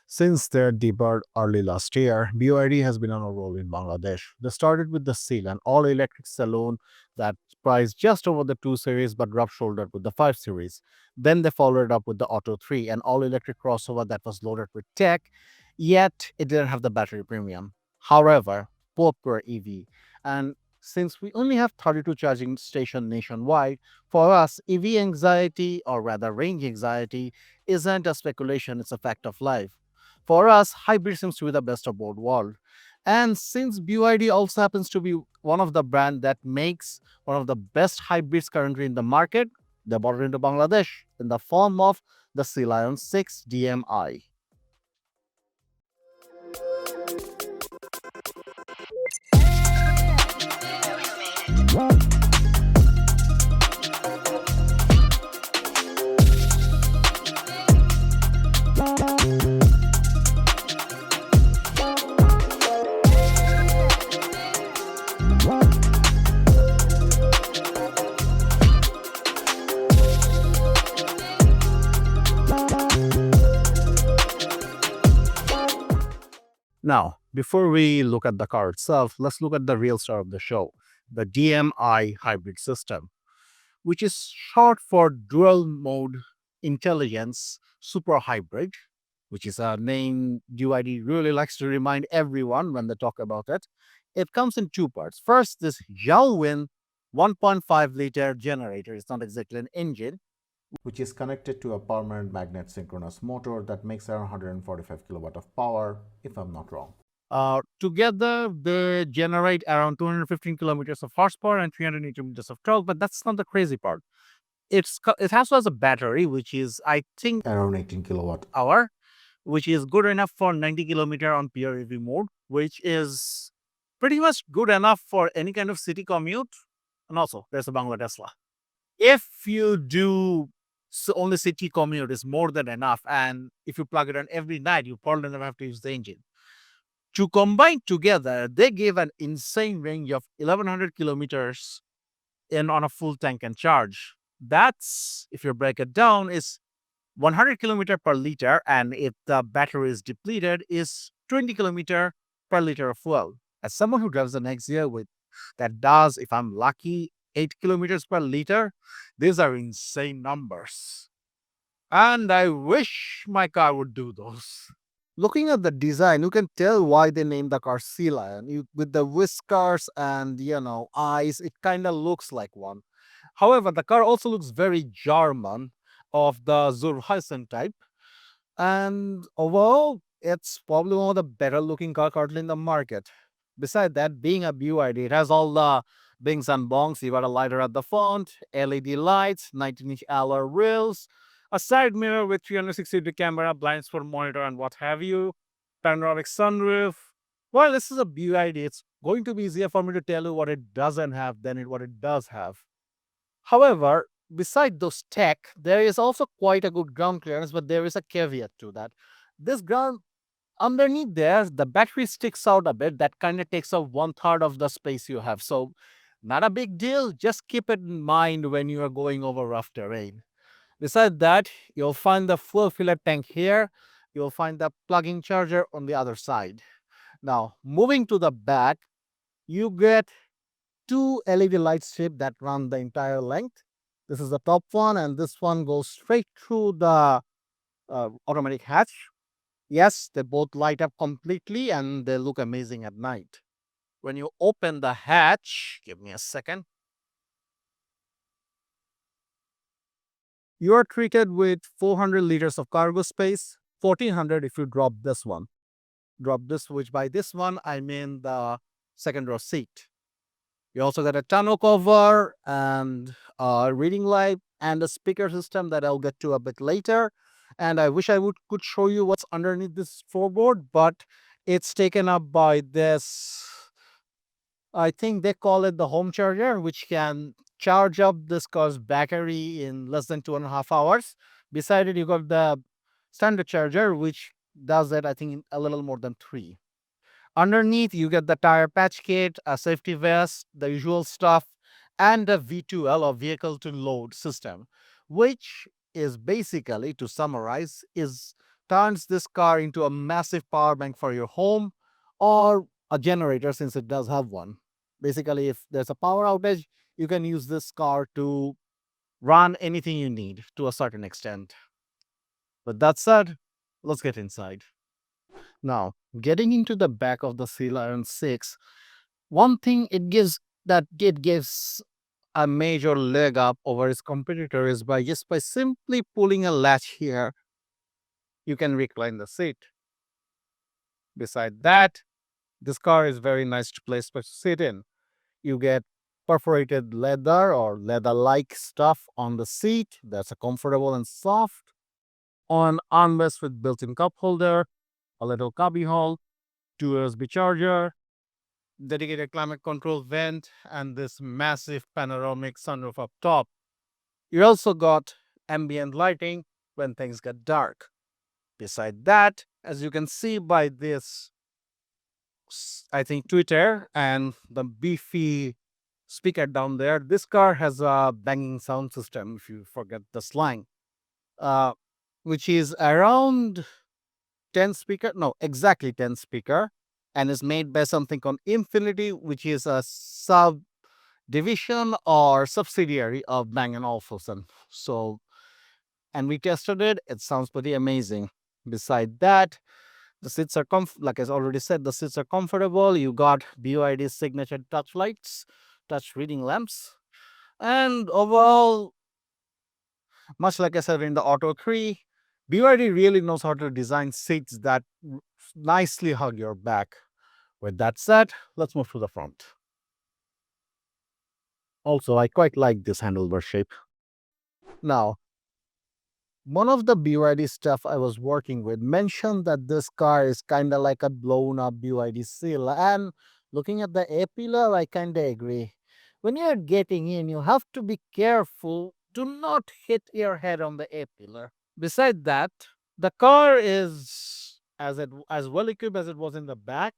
Since their debut early last year, BYD has been on a roll in Bangladesh. They started with the Sealion, all-electric saloon that priced just over the 2 Series but rubbed shouldered with the 5 Series. Then they followed it up with the Atto 3, an all-electric crossover that was loaded with tech, yet it didn't have the battery premium. However, both were EV. And since we only have 32 charging stations nationwide, for us, EV anxiety, or rather range anxiety, isn't a speculation, it's a fact of life. For us, hybrid seems to be the best of both worlds. And since BYD also happens to be one of the brand that makes one of the best hybrids currently in the market, they brought it into Bangladesh in the form of the Sealion 6 DMI. Now, before we look at the car itself, let's look at the real star of the show, the DMI hybrid system, which is short for dual mode intelligence super hybrid, which is a name BYD really likes to remind everyone when they talk about it. It comes in two parts. First, this Xiaoyun 1.5-liter generator. It's not exactly an engine, which is connected to a permanent magnet synchronous motor that makes around 145 kilowatt of power, if I'm not wrong. Together, they generate around 215 kilometers of horsepower and 380 meters of torque, but that's not the crazy part. It also has a battery, which is, I think, around 18 kilowatt hour, which is good enough for 90 kilometer on pure EV mode, which is pretty much good enough for any kind of city commute. And also, there's a Bangla Tesla. If you do only city commute is more than enough, and if you plug it in every night, you probably never have to use the engine. To combine together, they give an insane range of 1100 kilometers in on a full tank and charge. That's, if you break it down, is 100 kilometer per liter, and if the battery is depleted, is 20 kilometer per liter of fuel. As someone who drives an Xia with that does, if I'm lucky, 8 kilometers per liter, these are insane numbers. And I wish my car would do those. Looking at the design, you can tell why they named the car Sea Lion. With the whiskers and, eyes, it kind of looks like one. However, the car also looks very German, of the Zurheisen type. And overall, it's probably one of the better looking car currently in the market. Besides that, being a BYD, it has all the bings and bongs. You got a lighter at the front, LED lights, 19-inch alloy wheels, a side mirror with 360-degree camera, blinds for monitor and what have you, panoramic sunroof. Well, this is a BYD. It's going to be easier for me to tell you what it doesn't have than what it does have. However, beside those tech, there is also quite a good ground clearance, but there is a caveat to that. This ground underneath there, the battery sticks out a bit. That kind of takes up 1/3 of the space you have. So, not a big deal. Just keep it in mind when you are going over rough terrain. Besides that, you'll find the full fillet tank here. You'll find the plug-in charger on the other side. Now, moving to the back, you get two LED light strips that run the entire length. This is the top one, and this one goes straight through the automatic hatch. Yes, they both light up completely and they look amazing at night. When you open the hatch, give me a second, you are treated with 400 liters of cargo space, 1400 if you drop this one. Drop this, which by this one, I mean the second row seat. You also get a tonneau cover and a reading light and a speaker system that I'll get to a bit later. And I wish I could show you what's underneath this floorboard, but it's taken up by this. I think they call it the home charger, which can charge up this car's battery in less than 2.5 hours. Beside it, you got the standard charger, which does it, I think, in a little more than 3. Underneath, you get the tire patch kit, a safety vest, the usual stuff, and a V2L or vehicle to load system, which is basically, to summarize, is turns this car into a massive power bank for your home or a generator since it does have one. Basically, if there's a power outage, you can use this car to run anything you need to a certain extent. With that said, let's get inside. Now, getting into the back of the Sealion 6, one thing it gives a major leg up over its competitor is by simply pulling a latch here, you can recline the seat. Beside that, this car is very nice place to sit in. You get perforated leather or leather-like stuff on the seat that's a comfortable and soft. On armrest with built-in cup holder, a little cubby hole, two USB charger, dedicated climate control vent, and this massive panoramic sunroof up top. You also got ambient lighting when things get dark. Beside that, as you can see by this, I think, Twitter and the beefy speaker down there, this car has a banging sound system, if you forget the slang, uh, which is around 10 speaker, no, exactly 10 speaker, and is made by something called Infinity, which is a subdivision or subsidiary of Bang& Olufsen. So, and we tested it. It sounds pretty amazing. Beside that, the seats are like I already said, the seats are comfortable. You got BYD signature touch lights, touch reading lamps, and overall, much like I said in the Auto 3, BYD really knows how to design seats that nicely hug your back. With that said, let's move to the front. Also, I quite like this handlebar shape. Now, one of the BYD stuff I was working with mentioned that this car is kind of like a blown up BYD Seal. And looking at the A pillar, I kind of agree. When you're getting in, you have to be careful to not hit your head on the A pillar. Beside that, the car is as well equipped as it was in the back.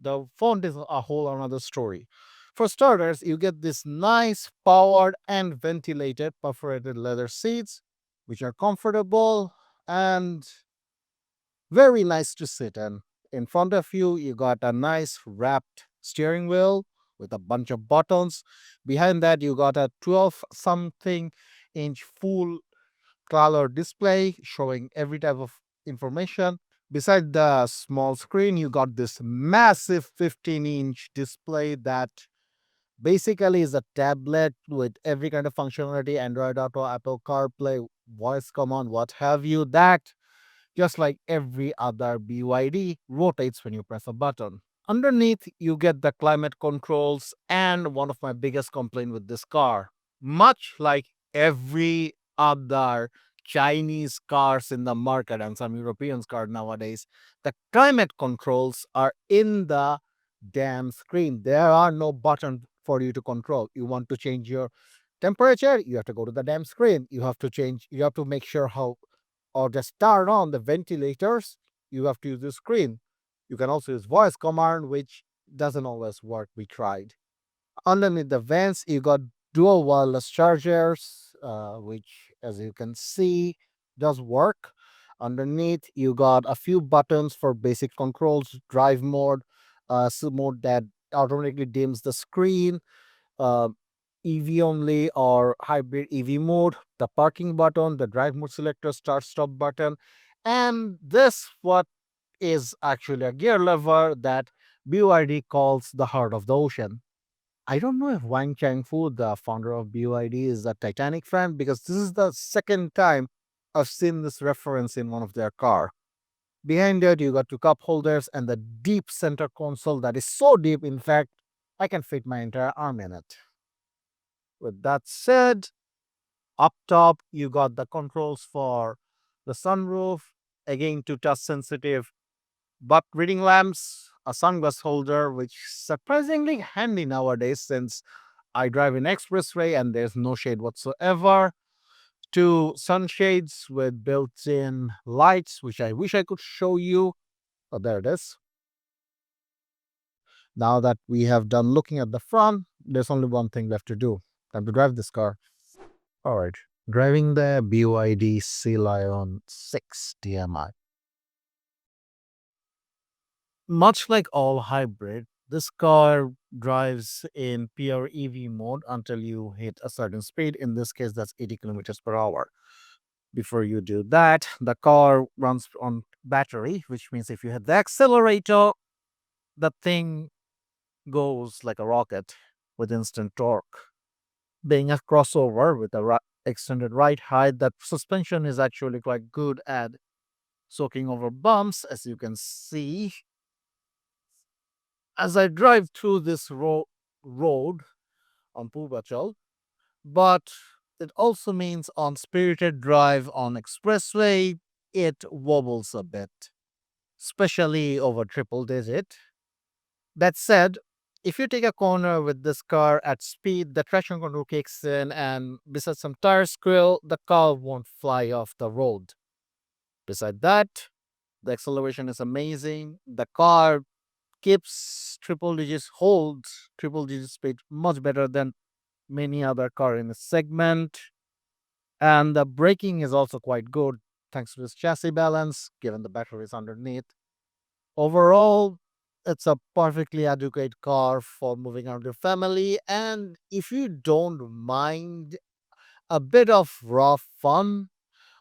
The font is a whole another story. For starters, you get this nice powered and ventilated perforated leather seats, which are comfortable and very nice to sit in. In front of you, you got a nice wrapped steering wheel with a bunch of buttons. Behind that, you got a 12 something inch full color display showing every type of information. Beside the small screen, you got this massive 15-inch display that basically is a tablet with every kind of functionality, Android Auto, Apple CarPlay, voice command, what have you, that just like every other BYD rotates when you press a button. Underneath, you get the climate controls and one of my biggest complaint with this car. Much like every other Chinese cars in the market and some European cars nowadays, the climate controls are in the damn screen. There are no buttons for you to control. You want to change your temperature, you have to go to the damn screen. You have to make sure how or just turn on the ventilators, you have to use the screen. You can also use voice command, which doesn't always work. We tried. Underneath the vents, you got dual wireless chargers, which, as you can see, does work. Underneath, you got a few buttons for basic controls, drive mode, mode that automatically dims the screen, uh, EV only or hybrid EV mode, the parking button, the drive mode selector, start stop button, and this what is actually a gear lever that BYD calls the heart of the ocean. I don't know if Wang Changfu, the founder of BYD, is a Titanic fan because this is the second time I've seen this reference in one of their car. Behind it, you got two cup holders and the deep center console that is so deep, in fact, I can fit my entire arm in it. With that said, up top, you got the controls for the sunroof, again, two touch sensitive but reading lamps, a sunglass holder, which is surprisingly handy nowadays since I drive in expressway and there's no shade whatsoever. Two sunshades with built-in lights, which I wish I could show you. Oh, there it is. Now that we have done looking at the front, there's only one thing left to do. Time to drive this car. All right. Driving the BYD Sealion 6 DMI. Much like all hybrid, this car drives in pure EV mode until you hit a certain speed. In this case, that's 80 kilometers per hour. Before you do that, the car runs on battery, which means if you hit the accelerator, the thing goes like a rocket with instant torque. Being a crossover with a extended ride height, that suspension is actually quite good at soaking over bumps, as you can see. As I drive through this road on Pubachal, but it also means on spirited drive on expressway, it wobbles a bit, especially over triple digit. That said, if you take a corner with this car at speed, the traction control kicks in, and besides some tire squeal, the car won't fly off the road. Beside that, the acceleration is amazing. The car keeps holds triple digit speed much better than many other car in the segment. And the braking is also quite good thanks to this chassis balance, given the battery is underneath. Overall, it's a perfectly adequate car for moving around your family. And if you don't mind a bit of raw fun,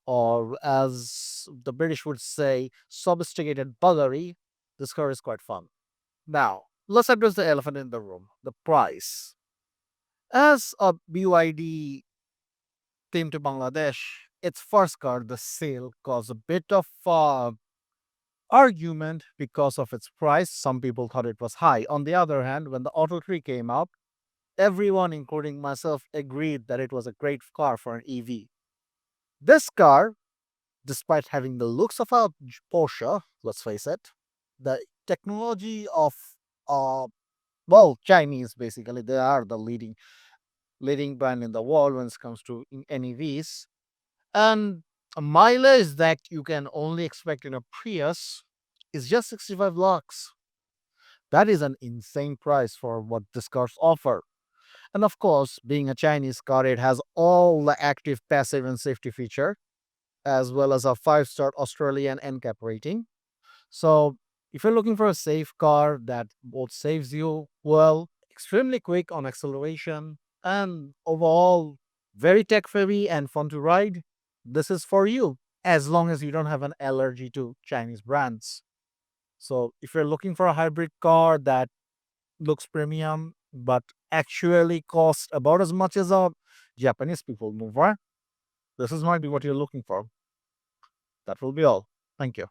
or as the British would say, sophisticated buggery, this car is quite fun. Now, let's address the elephant in the room, the price. As a BYD came to Bangladesh, its first car, the Sail, caused a bit of argument because of its price. Some people thought it was high. On the other hand, when the Auto 3 came out, everyone, including myself, agreed that it was a great car for an EV. This car, despite having the looks of a Porsche, let's face it, the technology of uh, Chinese basically, they are the leading brand in the world when it comes to NEVs. And a mileage that you can only expect in a Prius is just 65 lakhs. That is an insane price for what this cars offer. And of course, being a Chinese car, it has all the active, passive, and safety feature, as well as a 5-star Australian NCAP rating. So if you're looking for a safe car that both saves you well, extremely quick on acceleration, and overall very tech heavy and fun to ride, this is for you, as long as you don't have an allergy to Chinese brands. So if you're looking for a hybrid car that looks premium but actually costs about as much as a Japanese people move, right? This is might be what you're looking for. That will be all. Thank you.